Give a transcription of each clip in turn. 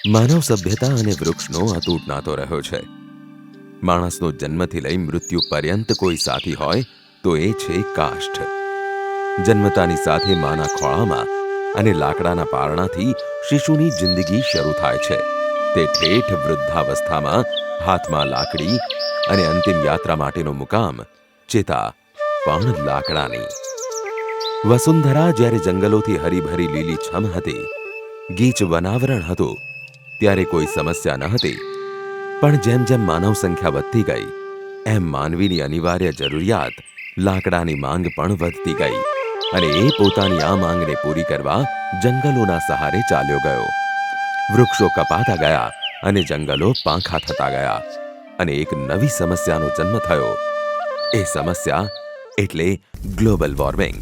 માનવ સભ્યતા અને વૃક્ષનો અતૂટ નાતો રહ્યો છે. માણસનો જન્મથી લઈ મૃત્યુ પર્યંત કોઈ સાથી હોય તો એ છે કાષ્ઠ. જન્મતાની સાથે માના ખોળામાં અને લાકડાના પારણાથી શિશુની જિંદગી શરૂ થાય છે. તે ઠેઠ વૃદ્ધાવસ્થામાં હાથમાં લાકડી અને અંતિમ યાત્રા માટેનો મુકામ ચિતા પણ લાકડાની. વસુંધરા જ્યારે જંગલોથી હરીભરી લીલીછમ હતી, ગીચ વનાવરણ હતું, ત્યારે કોઈ સમસ્યા ન હતી. પણ જેમ જેમ માનવ સંખ્યા વધતી ગઈ એમ માનવીની અનિવાર્ય જરૂરિયાત લાકડાની માંગ પણ વધતી ગઈ અને એ પોતાની આ માંગને પૂરી કરવા જંગલોના સહારે ચાલ્યો ગયો. વૃક્ષો કપાતા ગયા અને જંગલો પાંખા થતા ગયા અને એક નવી સમસ્યાનો જન્મ થયો. એ સમસ્યા એટલે ગ્લોબલ વોર્મિંગ.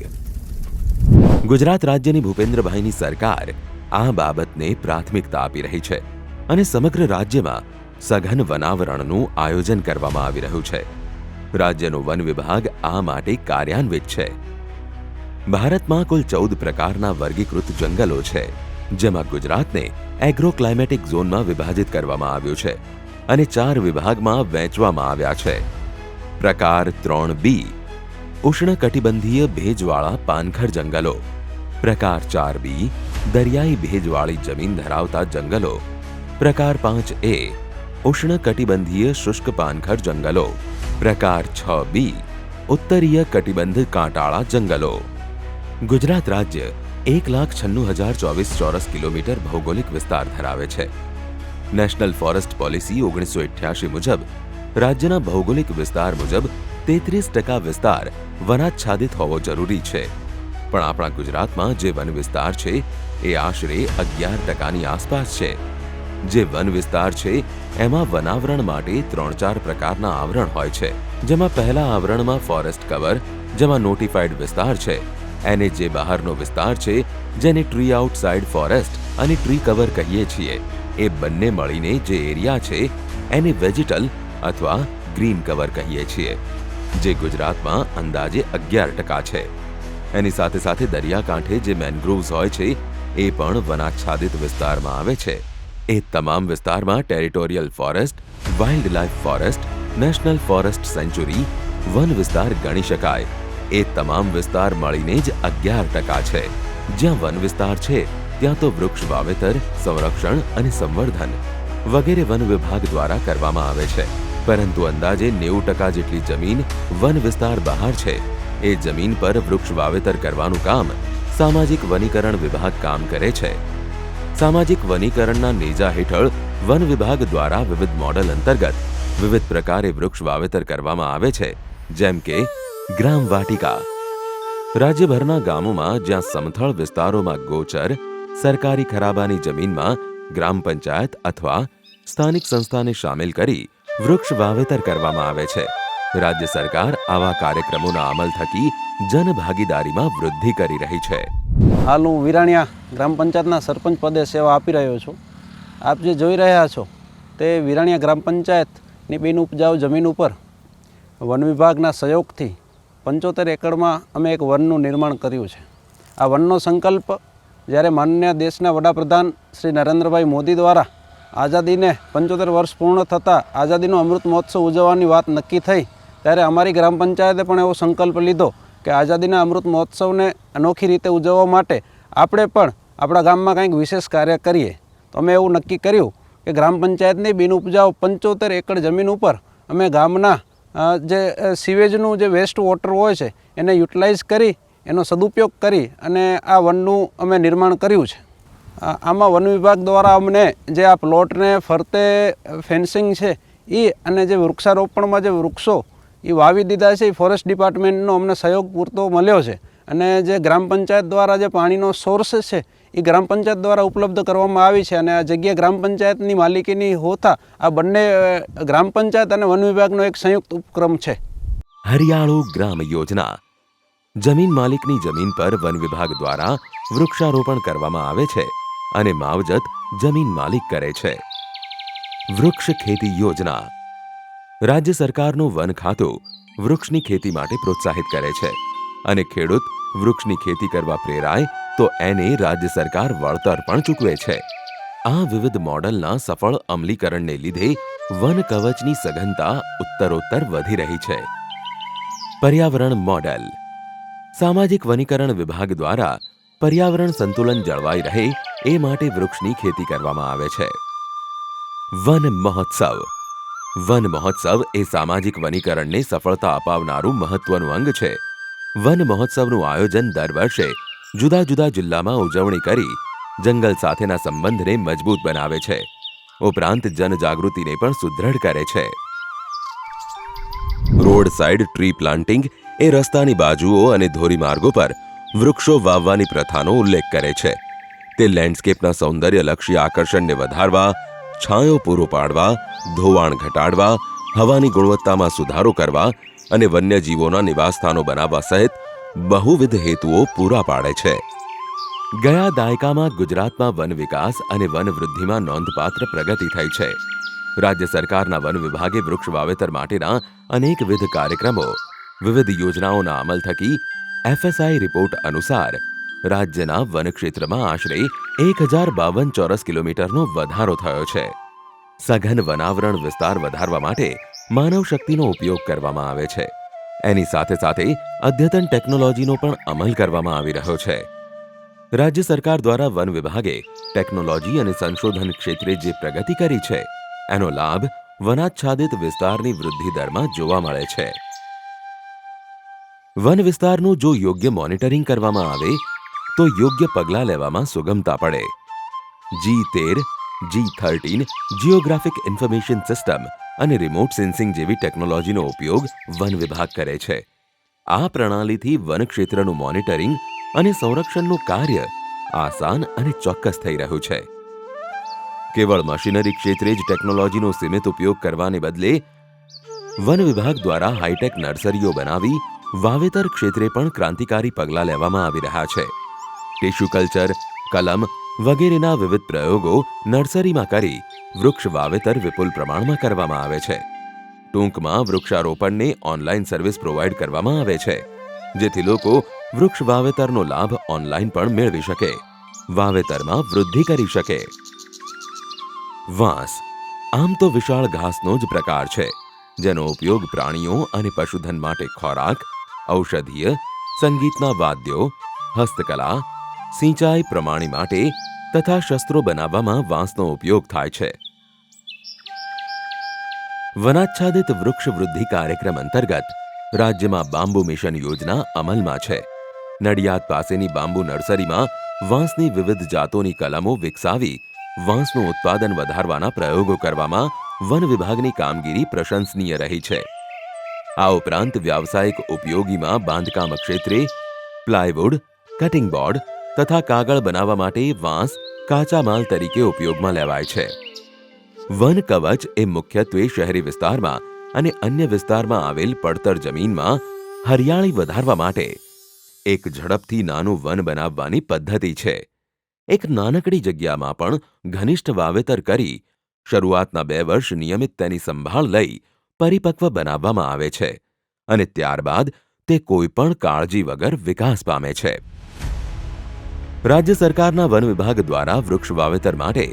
ગુજરાત રાજ્યની ભૂપેન્દ્રભાઈની સરકાર આ બાબતને પ્રાથમિકતા આપી રહી છે અને સમગ્ર રાજ્યમાં સઘન વનાવરણનું આયોજન કરવામાં આવી રહ્યું છે. રાજ્યનો વન વિભાગ આ માટે કાર્યાન્વિત છે. ભારતમાં કુલ 14 પ્રકારના વર્ગીકૃત જંગલો છે, જેમાં ગુજરાતને એગ્રો ક્લાઇમેટિક ઝોનમાં વિભાજિત કરવામાં આવ્યું છે અને 4 વિભાગમાં વહેંચવામાં આવ્યા છે. પ્રકાર 3B ઉષ્ણકટિબંધીય ભેજવાળા પાનખર જંગલો. પ્રકાર 4B દરિયાઈ ભેજવાળી જમીન ધરાવતા જંગલો. પ્રકાર 5A ઉષ્ણકટિબંધીય શુષ્ક પાનખર જંગલો. પ્રકાર 6B ઉત્તરીય કટિબંધ કાંટાળા જંગલો. ગુજરાત રાજ્ય 1,96,024 ચોરસ કિલોમીટર ભૌગોલિક વિસ્તાર ધરાવે છે. નેશનલ ફોરેસ્ટ પોલિસી 1988 મુજબ રાજ્યના ભૌગોલિક વિસ્તાર મુજબ 33% વિસ્તાર વનાચ્છાદિત હોવો જરૂરી છે. પણ આપણા ગુજરાતમાં જે વન વિસ્તાર છે એ આશરે 11%ની આસપાસ છે. જે વન વિસ્તાર છે એમાં વનાવરણ માટે 3-4 પ્રકારના આવરણ હોય છે, જેમાં પહેલા આવરણમાં ફોરેસ્ટ કવર, જેમાં નોટિફાઈડ વિસ્તાર છે, એને જે બહારનો વિસ્તાર છે જેને ટ્રી આઉટસાઇડ ફોરેસ્ટ અને ટ્રી કવર કહીએ છીએ, એ બંને મળીને જે એરિયા છે એને વેજીટલ અથવા ગ્રીન કવર કહીએ છીએ, જે ગુજરાતમાં અંદાજે 11% છે. એની સાથે સાથે દરિયાકાંઠે જે મેનગ્રોવ્સ હોય છે એ પણ વનાચ્છાદિત વિસ્તારમાં આવે છે. એ તમામ વિસ્તારમાં territorial forest, wild life forest, national forest sanctuary વન વિસ્તાર ગણી શકાય. એ તમામ વિસ્તાર મળીને જ 11% છે. જ્યાં વન વિસ્તાર છે ત્યાં તો વૃક્ષ વાવેતર, સંરક્ષણ અને સંવર્ધન વગેરે વન વિભાગ દ્વારા કરવામાં આવે છે. પરંતુ અંદાજે 90% જેટલી જમીન વન વિસ્તાર બહાર છે. એ જમીન પર વૃક્ષ વાવેતર કરવાનું કામ સામાજિક વનીકરણ વિભાગ કામ કરે છે. સામાજિક વનીકરણના નેજા હેઠળ વન વિભાગ દ્વારા વિવિધ મોડલ અંતર્ગત વિવિધ પ્રકારે વૃક્ષ વાવેતર કરવામાં આવે છે, જેમ કે ગ્રામ વાટિકા. રાજ્યભરના ગામોમાં જ્યાં સમથળ વિસ્તારોમાં ગોચર, સરકારી ખરાબાની જમીનમાં ગ્રામ પંચાયત અથવા સ્થાનિક સંસ્થાને સામેલ કરી વૃક્ષ વાવેતર કરવામાં આવે છે. રાજ્ય સરકાર આવા કાર્યક્રમોના અમલ થકી જનભાગીદારીમાં વૃદ્ધિ કરી રહી છે. હાલ હું વિરાણિયા ગ્રામ પંચાયતના સરપંચ પદે સેવા આપી રહ્યો છું. આપ જે જોઈ રહ્યા છો તે વિરાણિયા ગ્રામ પંચાયતની બિન ઉપજાઉ જમીન ઉપર વન વિભાગના સહયોગથી 75 એકડમાં અમે એક વનનું નિર્માણ કર્યું છે. આ વનનો સંકલ્પ જ્યારે માનનીય દેશના વડાપ્રધાન શ્રી નરેન્દ્રભાઈ મોદી દ્વારા આઝાદીને 75 વર્ષ પૂર્ણ થતાં આઝાદીનો અમૃત મહોત્સવ ઉજવવાની વાત નક્કી થઈ, ત્યારે અમારી ગ્રામ પંચાયતે પણ એવો સંકલ્પ લીધો કે આઝાદીના અમૃત મહોત્સવને અનોખી રીતે ઉજવવા માટે આપણે પણ આપણા ગામમાં કંઈક વિશેષ કાર્ય કરીએ. તો અમે એવું નક્કી કર્યું કે ગ્રામ પંચાયતની બિન ઉપજાઉ 75 એકડ જમીન ઉપર અમે ગામના જે સીવેજનું જે વેસ્ટ વોટર હોય છે એને યુટિલાઇઝ કરી, એનો સદુપયોગ કરી અને આ વનનું અમે નિર્માણ કર્યું છે. આમાં વન વિભાગ દ્વારા અમને જે આ પ્લોટને ફરતે ફેન્સિંગ છે એ અને જે વૃક્ષારોપણમાં જે વૃક્ષો એ વાવી દીધા છે, એ ફોરેસ્ટ ડિપાર્ટમેન્ટનો અમને સહયોગ પૂરતો મળ્યો છે. અને જે ગ્રામ પંચાયત દ્વારા જે પાણીનો સોર્સ છે એ ગ્રામ પંચાયત દ્વારા ઉપલબ્ધ કરવામાં આવી છે. અને આ જગ્યા ગ્રામ પંચાયતની માલિકીની હોતા આ બંને ગ્રામ પંચાયત અને વન વિભાગનો એક સંયુક્ત ઉપક્રમ છે. હરિયાળો ગ્રામ યોજના. જમીન માલિકની જમીન પર વન વિભાગ દ્વારા વૃક્ષારોપણ કરવામાં આવે છે અને માવજત જમીન માલિક કરે છે. વૃક્ષ ખેતી યોજના. રાજ્ય સરકારનું વન ખાતું વૃક્ષની ખેતી માટે પ્રોત્સાહિત કરે છે અને ખેડૂત વૃક્ષની ખેતી કરવા પ્રેરાય તો એને રાજ્ય સરકાર વળતર પણ ચૂકવે છે. આ વિવિધ મોડલના સફળ અમલીકરણને લીધે વન કવચની સઘનતા ઉત્તરોત્તર વધી રહી છે. પર્યાવરણ મોડેલ. સામાજિક વનીકરણ વિભાગ દ્વારા પર્યાવરણ સંતુલન જળવાઈ રહે એ માટે વૃક્ષની ખેતી કરવામાં આવે છે. વન મહોત્સવ. વન મહોત્સવ એ સામાજિક વનીકરણને સફળતા અપાવનારું મહત્વનું અંગ છે. વન મહોત્સવનું આયોજન દર વર્ષે જુદા જુદા જિલ્લામાં ઉજવણી કરી જંગલ સાથેના સંબંધને મજબૂત બનાવે છે. ઉપરાંત જનજાગૃતિને પણ સુદૃઢ કરે છે. રોડ સાઇડ ટ્રી પ્લાન્ટિંગ એ રસ્તાની બાજુઓ અને ધોરીમાર્ગો પર વૃક્ષો વાવવાની પ્રથાનો ઉલ્લેખ કરે છે. તે લેન્ડસ્કેપના સૌંદર્યલક્ષી આકર્ષણને વધારવા, છાંયો પૂરો પાડવા, ધોવાણ ઘટાડવા, હવાની ગુણવત્તામાં સુધારો કરવા અને વન્યજીવોના નિવાસસ્થાનો બનાવવા સહિત બહુવિધ હેતુઓ પૂરા પાડે છે. ગયા દાયકામાં ગુજરાતમાં વન વિકાસ અને વન વૃદ્ધિમાં નોંધપાત્ર પ્રગતિ થઈ છે. રાજ્ય સરકારના વન વિભાગે વૃક્ષ વાવેતર માટેના અનેકવિધ કાર્યક્રમો, વિવિધ યોજનાઓના અમલ થકી FSI રિપોર્ટ અનુસાર રાજ્યના વન ક્ષેત્રમાં આશરે 1052 ચોરસ કિલોમીટરનો વધારો થયો છે. સઘન વનાવરણ વિસ્તાર વધારવા માટે માનવ શક્તિનો ઉપયોગ કરવામાં આવે છે. એની સાથે સાથે અદ્યતન ટેકનોલોજીનો પણ અમલ કરવામાં આવી રહ્યો છે. રાજ્ય સરકાર દ્વારા વન વિભાગે ટેકનોલોજી અને સંશોધન ક્ષેત્રે જે પ્રગતિ કરી છે એનો લાભ વનાચ્છાદિત વિસ્તારની વૃદ્ધિ દરમાં જોવા મળે છે. વન વિસ્તારનું જો યોગ્ય મોનિટરિંગ કરવામાં આવે તો યોગ્ય પગલાં લેવામાં સુગમતા પડે. G13, G13 geographic information system અને રિમોટ સેન્સિંગ જેવી ટેકનોલોજીનો ઉપયોગ વન વિભાગ કરે છે. આ પ્રણાલીથી વન ક્ષેત્રનું મોનિટરિંગ અને સંરક્ષણનું કાર્ય આસાન અને ચોક્કસ થઈ રહ્યું છે. કેવળ મશીનરી ક્ષેત્રે જ ટેકનોલોજીનો સીમિત ઉપયોગ કરવાને બદલે વન વિભાગ દ્વારા હાઈટેક નર્સરીઓ બનાવી વાવેતર ક્ષેત્રે પણ ક્રાંતિકારી પગલાં લેવામાં આવી રહ્યા છે. ટિશ્યુ કલ્ચર, કલમ વગેરેના વિવિધ પ્રયોગો નર્સરીમાં કરી વૃક્ષ વાવેતર વિપુલ પ્રમાણમાં કરવામાં આવે છે. ટૂંકમાં વૃક્ષારોપણને ઓનલાઈન સર્વિસ પ્રોવાઈડ કરવામાં આવે છે, જેથી લોકો વૃક્ષ વાવેતરનો લાભ ઓનલાઈન પણ મેળવી શકે, વાવેતરમાં વૃદ્ધિ કરી શકે. વાંસ આમ તો વિશાળ ઘાસનો જ પ્રકાર છે, જેનો ઉપયોગ પ્રાણીઓ અને પશુધન માટે ખોરાક, ઔષધીય, સંગીતના વાદ્યો, હસ્તકલા, સિંચાઈ પ્રમાણી માટે તથા શસ્ત્રો બનાવવામાં વાંસનો ઉપયોગ થાય છે. વનાચ્છાદિત વૃક્ષ વૃદ્ધિ કાર્યક્રમ અંતર્ગત રાજ્યમાં બાંબુ મિશન યોજના અમલમાં છે. નડિયાદ પાસેની બાંબુ નર્સરીમાં વાંસની વિવિધ જાતોની કલમો વિકસાવી વાંસનું ઉત્પાદન વધારવાના પ્રયોગો કરવામાં વન વિભાગની કામગીરી પ્રશંસનીય રહી છે. આ ઉપરાંત વ્યાવસાયિક ઉપયોગીમાં બાંધકામ ક્ષેત્રે પ્લાયવુડ, કટિંગ બોર્ડ તથા કાગળ બનાવવા માટે વાંસ કાચા માલ તરીકે ઉપયોગમાં લેવાય છે. વન કવચ એ મુખ્યત્વે શહેરી વિસ્તારમાં અને અન્ય વિસ્તારમાં આવેલ પડતર જમીનમાં હરિયાળી વધારવા માટે એક ઝડપથી નાનું વન બનાવવાની પદ્ધતિ છે. એક નાનકડી જગ્યામાં પણ ઘનિષ્ઠ વાવેતર કરી શરૂઆતના 2 વર્ષ નિયમિત તેની સંભાળ લઈ પરિપક્વ બનાવવામાં આવે છે અને ત્યારબાદ તે કોઈ પણ કાળજી વગર વિકાસ પામે છે. રાજ્ય સરકારના વન વિભાગ દ્વારા વૃક્ષ વાવેતર માટે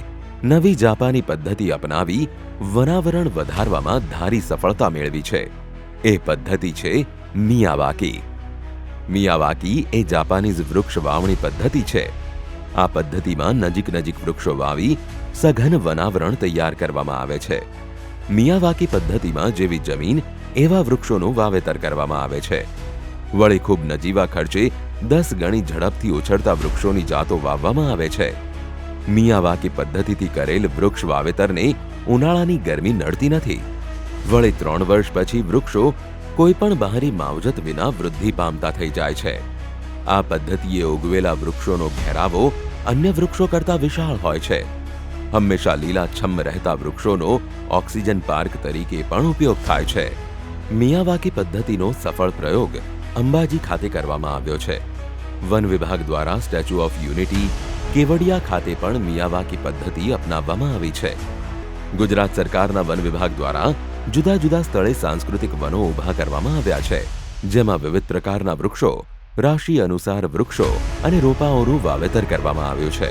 નવી જાપાની પદ્ધતિ અપનાવી વનાવરણ વધારવામાં ધારી સફળતા મેળવી છે. એ પદ્ધતિ છે મિયાવાકી. મિયાવાકી એ જાપાનીઝ વૃક્ષ વાવણી પદ્ધતિ છે. આ પદ્ધતિમાં નજીક વૃક્ષો વાવી સઘન વનાવરણ તૈયાર કરવામાં આવે છે. મિયાવાકી પદ્ધતિમાં જેવી જમીન એવા વૃક્ષોનું વાવેતર કરવામાં આવે છે. વળી ખૂબ નજીવા ખર્ચે 10 ગણી ઝડપથી ઉછળતા વૃક્ષોની જાતો વાવવામાં આવે છે. મિયાવાકી પદ્ધતિથી કરેલ વૃક્ષ વાવેતરને ઉનાળાની ગરમી નડતી નથી. વળી 3 વર્ષ પછી વૃક્ષો કોઈ પણ બહારી માવજત વિના વૃદ્ધિ પામતા થઈ જાય છે. આ પદ્ધતિએ ઉગવેલા વૃક્ષોનો ઘેરાવો અન્ય વૃક્ષો કરતા વિશાળ હોય છે. હંમેશા લીલાછમ્મ રહેતા વૃક્ષોનો ઓક્સિજન પાર્ક તરીકે પણ ઉપયોગ થાય છે. મિયાવાકી પદ્ધતિનો સફળ પ્રયોગ અંબાજી ખાતે કરવામાં આવ્યો છે. વન વિભાગ દ્વારા સ્ટેચ્યુ ઓફ યુનિટી, કેવડિયા ખાતે પણ મિયાવાકી પદ્ધતિ અપનાવવામાં આવી છે. ગુજરાત સરકારના વન વિભાગ દ્વારા જુદા જુદા સ્થળે સાંસ્કૃતિક વનો ઊભા કરવામાં આવ્યા છે, જેમાં વિવિધ પ્રકારના વૃક્ષો, રાશિ અનુસાર વૃક્ષો અને રોપાઓનું વાવેતર કરવામાં આવ્યું છે.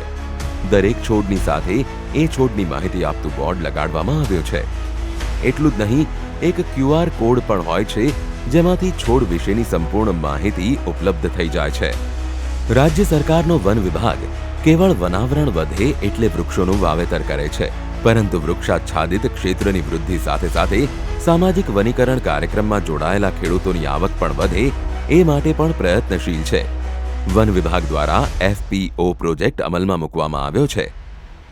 દરેક છોડની સાથે એ છોડની માહિતી આપતું બોર્ડ લગાડવામાં આવ્યું છે. એટલું જ નહીં, એક QR કોડ પણ હોય છે જેમાંથી છોડ વિશેની સંપૂર્ણ માહિતી ઉપલબ્ધ થઈ જાય છે. રાજ્ય સરકારનો વન વિભાગ કેવળ વનાવરણ વધે એટલે વૃક્ષોનું વાવેતર કરે છે, પરંતુ વૃક્ષાચ્છાદિત ક્ષેત્રની વૃદ્ધિ સાથે સાથે સામાજિક વનીકરણ કાર્યક્રમમાં જોડાયેલા ખેડૂતોની આવક પણ વધે એ માટે પણ પ્રયત્નશીલ છે. વન વિભાગ દ્વારા FPO પ્રોજેક્ટ અમલમાં મૂકવામાં આવ્યો છે.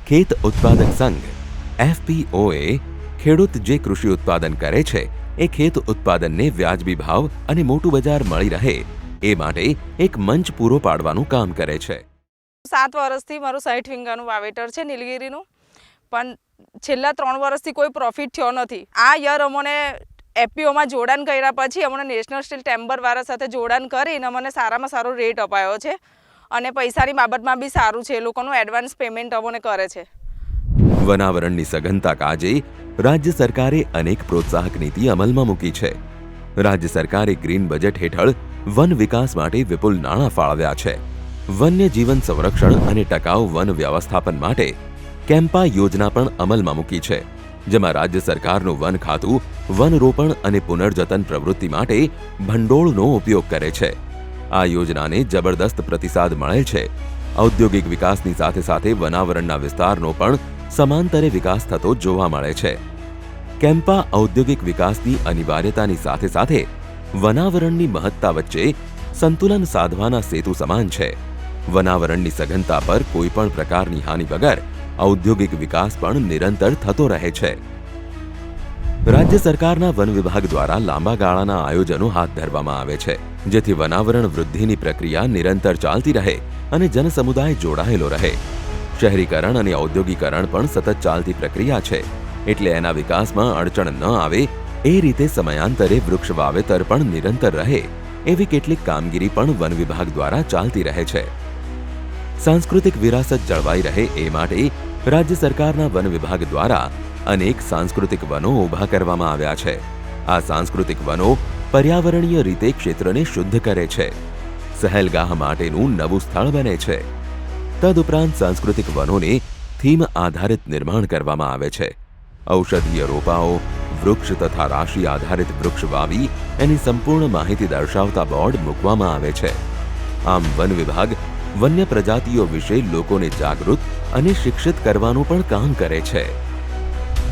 ખેત ઉત્પાદક સંઘ FPO એ ખેડૂત જે કૃષિ ઉત્પાદન કરે છે એ ખેત ઉત્પાદનને વ્યાજબી ભાવ અને મોટું બજાર મળી રહે એ માટે એક મંચ પૂરો પાડવાનું કામ કરે છે. 7 વર્ષથી મારું 60 વીંગાનું વાવેતર છે નીલગિરીનું, પણ છેલ્લા 3 વર્ષથી કોઈ પ્રોફિટ થયો નથી. આ યર અમને FPOમાં જોડાણ કર્યા પછી અમને નેશનલ સ્ટીલ ટેમ્બરવાળા સાથે જોડાણ કરીને અમને સારામાં સારો રેટ અપાયો છે અને પૈસાની બાબતમાં બી સારું છે. એ લોકોનું એડવાન્સ પેમેન્ટ અમને કરે છે. વનાવરણની સઘનતા કાજે રાજ્ય સરકારે અનેક પ્રોત્સાહક નીતિ અમલમાં મૂકી છે. રાજ્ય સરકારે ગ્રીન બજેટ હેઠળ વન વિકાસ માટે વિપુલ નાણાં ફાળવ્યા છે. વન્ય જીવન સંરક્ષણ અને ટકાઉ વન વ્યવસ્થાપન માટે કેમ્પા યોજના પણ અમલમાં મૂકી છે, જેમાં રાજ્ય સરકારનું વન ખાતું વન રોપણ અને પુનર્જતન પ્રવૃત્તિ માટે ભંડોળનો ઉપયોગ કરે છે. આ યોજનાને જબરદસ્ત પ્રતિસાદ મળેલ છે. ઔદ્યોગિક વિકાસની સાથે સાથે વનાવરણના વિસ્તારનો પણ સમાંતરે વિકાસ થતો જોવા મળે છે. કેમ્પા ઔદ્યોગિક વિકાસની અનિવાર્યતાની સાથે સાથે વનાવરણની મહત્તા વચ્ચે સંતુલન સાધવાના સેતુ સમાન છે. વનાવરણની સઘનતા પર કોઈ પણ પ્રકારની હાનિ વગર ઔદ્યોગિક વિકાસ પણ નિરંતર થતો રહે છે. રાજ્ય સરકારના વન વિભાગ દ્વારા લાંબા ગાળાના આયોજનો હાથ ધરવામાં આવે છે, જેથી વનાવરણ વૃદ્ધિની પ્રક્રિયા નિરંતર ચાલતી રહે અને જનસમુદાય જોડાયેલો રહે. શહેરીકરણ અને ઔદ્યોગિકરણ પણ સતત ચાલતી પ્રક્રિયા છે, એટલે એના વિકાસમાં અડચણ ન આવે એ રીતે સમયાંતરે વૃક્ષ વાવેતર પણ નિરંતર રહે એવી કેટલીક કામગીરી પણ વન વિભાગ દ્વારા ચાલતી રહે છે. સાંસ્કૃતિક વિરાસત જળવાઈ રહે એ માટે રાજ્ય સરકારના વન વિભાગ દ્વારા અનેક સાંસ્કૃતિક વનો ઊભા કરવામાં આવ્યા છે. આ સાંસ્કૃતિક વનો પર્યાવરણીય રીતે ક્ષેત્રને શુદ્ધ કરે છે, સહેલગાહ માટેનું નવું સ્થળ બને છે. તદુપરાંત સાંસ્કૃતિક વનોને થીમ આધારિત નિર્માણ કરવામાં આવે છે. ઔષધીય રોપાઓ, વૃક્ષ તથા રાશિ આધારિત વૃક્ષ વાવી એની સંપૂર્ણ માહિતી દર્શાવતા બોર્ડ મૂકવામાં આવે છે. આમ વન વિભાગ વન્ય પ્રજાતિઓ વિશે લોકોને જાગૃત અને શિક્ષિત કરવાનું પણ કામ કરે છે.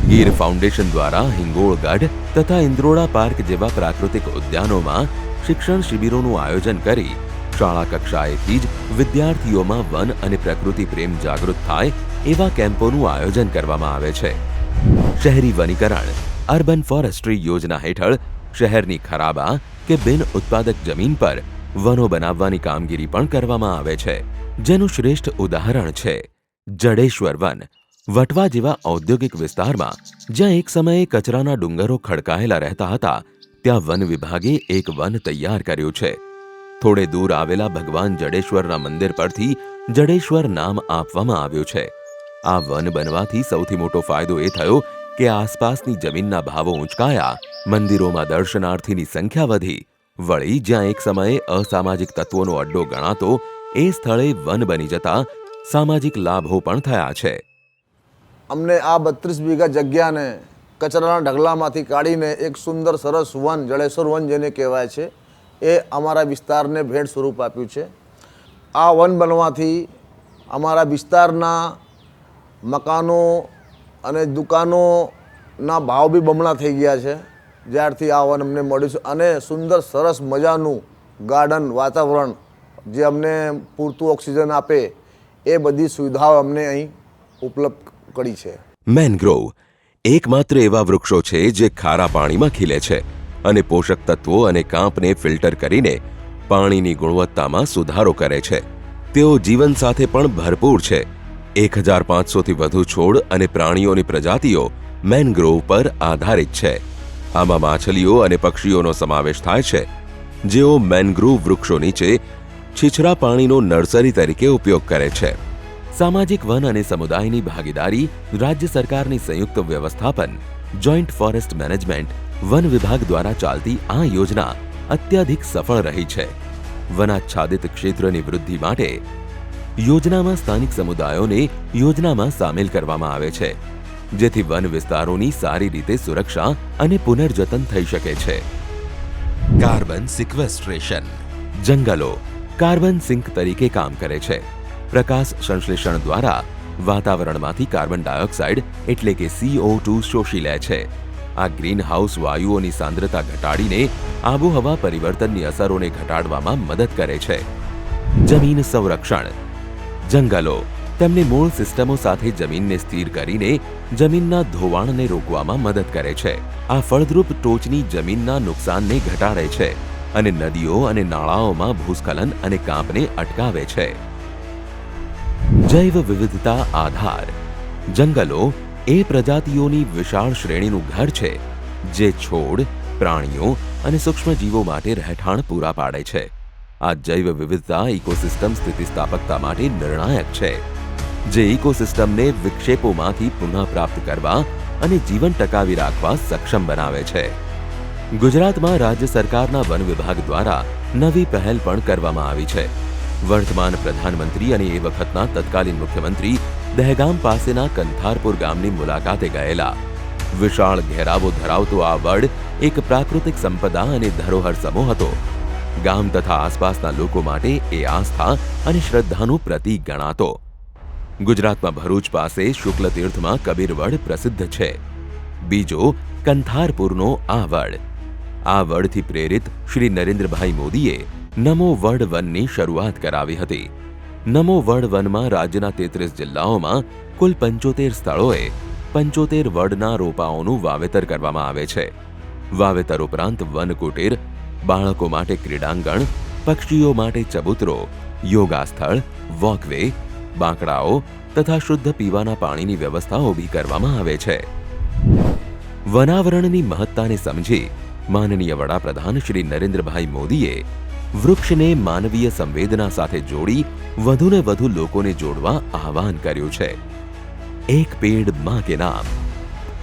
ગીર ફાઉન્ડેશન દ્વારા હિંગોળગઢ તથા ઇન્દ્રોડા પાર્ક જેવા પ્રાકૃતિક ઉદ્યાનોમાં શિક્ષણ શિબિરોનું આયોજન કરી શાળા કક્ષાએથી જ વિદ્યાર્થીઓમાં વન અને પ્રકૃતિ પ્રેમ જાગૃત થાય એવા કેમ્પોનું આયોજન કરવામાં આવે છે. શહેરી વનીકરણ અર્બન ફોરેસ્ટ્રી યોજના હેઠળ શહેરની ખરાબા કે બિન ઉત્પાદક જમીન પર વનો બનાવવાની કામગીરી પણ કરવામાં આવે છે, જેનું શ્રેષ્ઠ ઉદાહરણ છે જડેશ્વર વન. વટવા જેવા ઔદ્યોગિક વિસ્તારમાં જ્યાં એક સમયે કચરાના ડુંગરો ખડકાયેલા રહેતા હતા, ત્યાં વન વિભાગે એક વન તૈયાર કર્યું છે. થોડે દૂર આવેલા ભગવાન જડેશ્વરના મંદિર પરથી જડેશ્વર નામ આપવામાં આવ્યું છે. આ વન બનવાથી સૌથી મોટો ફાયદો એ થયો કે આસપાસની જમીનના ભાવો ઊંચકાયા, મંદિરોમાં દર્શનાર્થીની સંખ્યા વધી. વળી જ્યાં એક સમયે અસામાજિક તત્વોનો અડ્ડો ગણાતો એ સ્થળે વન બની જતા સામાજિક લાભો પણ થયા છે. અમને આ 32 વીઘા જગ્યાને કચરાના ઢગલામાંથી કાઢીને એક સુંદર સરસ વન, જડેશ્વર વન જેને કહેવાય છે, એ અમારા વિસ્તારને ભેટ સ્વરૂપ આપ્યું છે. આ વન બનવાથી અમારા વિસ્તારના મકાનો અને દુકાનોના ભાવ બી બમણા થઈ ગયા છે જ્યારથી આ વન અમને મળ્યું છે. અને સુંદર સરસ મજાનું ગાર્ડન વાતાવરણ જે અમને પૂરતું ઓક્સિજન આપે એ બધી સુવિધાઓ અમને અહીં ઉપલબ્ધ કરી છે. મેનગ્રોવ એકમાત્ર એવા વૃક્ષો છે જે ખારા પાણીમાં ખીલે છે અને પોષક તત્વો અને કાંપને ફિલ્ટર કરીને પાણીની ગુણવત્તામાં સુધારો કરે છે. તેઓ જીવન સાથે પણ ભરપૂર છે. 1500થી વધુ છોડ અને પ્રાણીઓની પ્રજાતિઓ મેનગ્રોવ પર આધારિત છે. આમાં માછલીઓ અને પક્ષીઓનો સમાવેશ થાય છે, જેઓ મેનગ્રોવ વૃક્ષો નીચે છીછરા પાણીનો નર્સરી તરીકે ઉપયોગ કરે છે. સામાજિક વન અને સમુદાયની ભાગીદારી, રાજ્ય સરકારની સંયુક્ત વ્યવસ્થાપન, જોઈન્ટ ફોરેસ્ટ મેનેજમેન્ટ, વન વિભાગ દ્વારા ચાલતી આ યોજના અત્યધિક સફળ રહી છે. વનાચ્છાદિત ક્ષેત્રની વૃદ્ધિ માટે યોજનામાં સ્થાનિક સમુદાયોને યોજનામાં સામેલ કરવામાં આવે છે, જેથી વન વિસ્તારોની સારી રીતે સુરક્ષા અને પુનર્જતન થઈ શકે છે. કાર્બન સિક્વેસ્ટ્રેશન. જંગલો કાર્બન સિંક તરીકે કામ કરે છે. પ્રકાશ સંશ્લેષણ દ્વારા વાતાવરણમાંથી કાર્બન ડાયોક્સાઇડ એટલે કે CO2 શોષી લે છે. આ ગ્રીનહાઉસ વાયુઓની સાંદ્રતા ઘટાડીને આબોહવા પરિવર્તનની અસરોને ઘટાડવામાં મદદ કરે છે. જમીન સંરક્ષણ. જંગલો તેમની મૂળ સિસ્ટમો સાથે જમીનને સ્થિર કરીને જમીનના ધોવાણને રોકવામાં મદદ કરે છે. આ ફળદ્રુપ ટોચની જમીનના નુકસાનને ઘટાડે છે અને નદીઓ અને નાળાઓમાં ભૂસ્ખલન અને કાંપને અટકાવે છે. જૈવ વિવિધતા આધાર. જંગલો એ પ્રજાતિઓની વિશાળ શ્રેણીનું ઘર છે જે છોડ, પ્રાણીઓ અને સૂક્ષ્મજીવો માટે રહેઠાણ પૂરા પાડે છે. આ જૈવ વિવિધતા ઇકોસિસ્ટમ સ્થિતિસ્થાપકતા માટે નિર્ણાયક છે, જે ઇકોસિસ્ટમને વિક્ષેપોમાંથી પુનઃપ્રાપ્ત કરવા અને જીવન ટકાવી રાખવા સક્ષમ બનાવે છે. ગુજરાતમાં રાજ્ય સરકારના વન વિભાગ દ્વારા નવી પહેલ પણ કરવામાં આવી છે. વર્તમાન પ્રધાનમંત્રી અને એ વખતના તત્કાલીન મુખ્યમંત્રી દહેગામ પાસેના કંથારપુર ગામની મુલાકાતે ગયેલા. વિશાળ ઘેરાવો ધરાવતો આ વડ એક પ્રાકૃતિક સંપદા અને ધરોહર સમૂહ હતો. ગામ તથા આસપાસના લોકો માટે એ આસ્થા અને શ્રદ્ધાનું પ્રતીક ગણાતો. ગુજરાતમાં ભરૂચ પાસે શુક્લ તીર્થમાં કબીર વડ પ્રસિદ્ધ છે. બીજો કંથારપુરનો આ વડ. આ વડથી પ્રેરિત શ્રી નરેન્દ્રભાઈ મોદીએ નમો વડ વનની શરૂઆત કરાવી હતી. નમો વડ વનમાં રાજ્યના 33 જિલ્લાઓમાં કુલ 75 સ્થળોએ 75 વડના રોપાઓનું વાવેતર કરવામાં આવે છે. વાવેતર ઉપરાંત વન કુટીર, બાળકો માટે ક્રીડાંગણ, પક્ષીઓ માટે ચબૂતરો, યોગા સ્થળ, વોકવે, બાંકડાઓ તથા શુદ્ધ પીવાના પાણીની વ્યવસ્થા ઊભી કરવામાં આવે છે. વનાવરણની મહત્તાને સમજી માનનીય વડાપ્રધાન શ્રી નરેન્દ્રભાઈ મોદીએ વૃક્ષને માનવીય સંવેદના સાથે જોડી વધુને વધુ લોકોને જોડવા આહવાન કર્યું છે. એક પેડ માં કે નામ.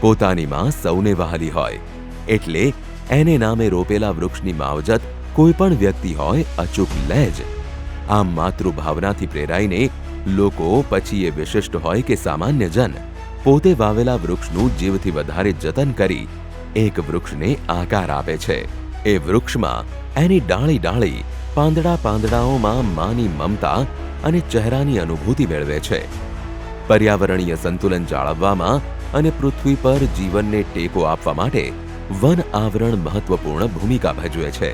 પોતાની માં સૌને વહાલી હોય એટલે એને નામે રોપેલા વૃક્ષની માવજત કોઈ પણ વ્યક્તિ હોય અચૂક લે જ. આમ માતૃભાવનાથી પ્રેરાઈને લોકો, પછી એ વિશિષ્ટ હોય કે સામાન્ય જન, પોતે વાવેલા વૃક્ષનું જીવથી વધારે જતન કરી એક વૃક્ષને આકાર આપે છે. એ વૃક્ષમાં એની ડાળી ડાળી, પાંદડા પાંદડાઓમાં માની મમતા અને ચહેરાની અનુભૂતિ મેળવે છે. પર્યાવરણીય સંતુલન જાળવવામાં અને પૃથ્વી પર જીવનને ટેકો આપવા માટે વન આવરણ મહત્વપૂર્ણ ભૂમિકા ભજવે છે.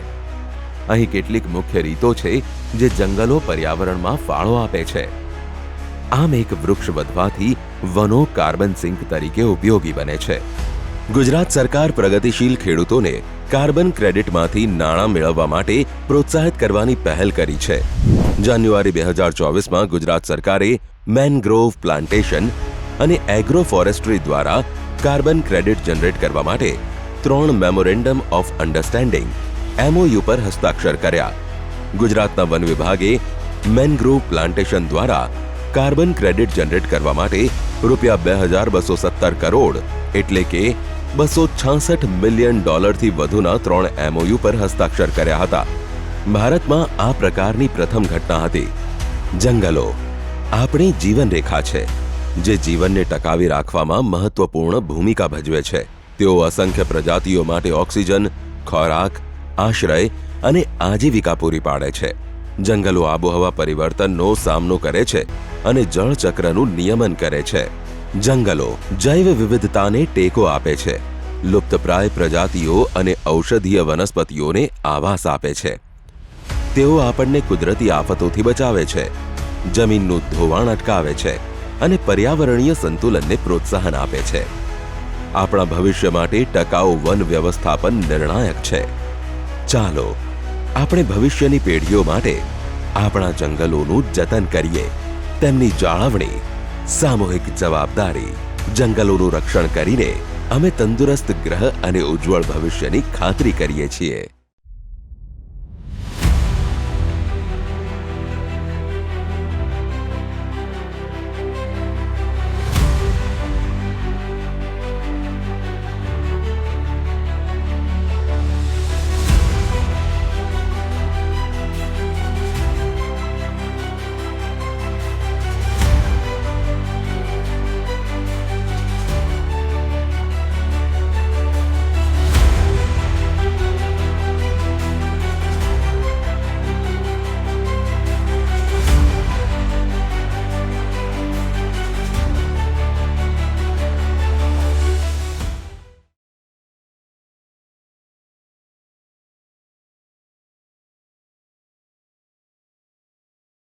અહીં કેટલીક મુખ્ય રીતો છે જે જંગલો પર્યાવરણમાં ફાળો આપે છે. આમ એક વૃક્ષ વધવાથી વનો કાર્બન સિંક તરીકે ઉપયોગી બને છે. ગુજરાત સરકાર પ્રગતિશીલ ખેડૂતોને કાર્બન ક્રેડિટમાંથી નાણાં મેળવવા માટે પ્રોત્સાહિત કરવાની પહેલ કરી છે. જાન્યુઆરી 2024માં ગુજરાત સરકારે મેનગ્રોવ પ્લાન્ટેશન અને એગ્રો ફોરેસ્ટ્રી દ્વારા કાર્બન ક્રેડિટ જનરેટ કરવા માટે 3 મેમોરેન્ડમ ઓફ અન્ડરસ્ટેન્ડિંગ MOU પર હસ્તાક્ષર કર્યા. ગુજરાતના વન વિભાગે મેનગ્રોવ પ્લાન્ટેશન દ્વારા કાર્બન ક્રેડિટ જનરેટ કરવા માટે ₹2217 કરોડ એટલે કે $266 મિલિયન થી વધુના 3 MOU પર હસ્તાક્ષર કર્યા હતા. ભારતમાં આ પ્રકારની પ્રથમ ઘટના હતી. જંગલો આપણી જીવનરેખા છે, જે જીવનને ટકાવી રાખવામાં મહત્વપૂર્ણ ભૂમિકા ભજવે છે. તેઓ અસંખ્ય પ્રજાતિઓ માટે ઓક્સિજન, ખોરાક, આશ્રય અને આજીવિકા પૂરી પાડે છે. જંગલો આબોહવા પરિવર્તનનો સામનો કરે છે અને જળચક્રનું નિયમન કરે છે. જંગલો જૈવ વિવિધતાને ટેકો આપે છે, લુપ્તપ્રાય પ્રજાતિઓ અને ઔષધીય વનસ્પતિઓને આવાસ આપે છે. તેઓ આપણને કુદરતી આફતોથી બચાવે છે, જમીનનું ધોવાણ અટકાવે છે અને પર્યાવરણીય સંતુલનને પ્રોત્સાહન આપે છે. આપણા ભવિષ્ય માટે ટકાઉ વન વ્યવસ્થાપન નિર્ણાયક છે. ચાલો આપણે ભવિષ્યની પેઢીઓ માટે આપણા જંગલોનું જતન કરીએ. તેમની જાળવણી સામૂહિક જવાબદારી. જંગલોનું રક્ષણ કરીને અમે તંદુરસ્ત ગ્રહ અને ઉજ્જવળ ભવિષ્યની ખાતરી કરીએ છીએ.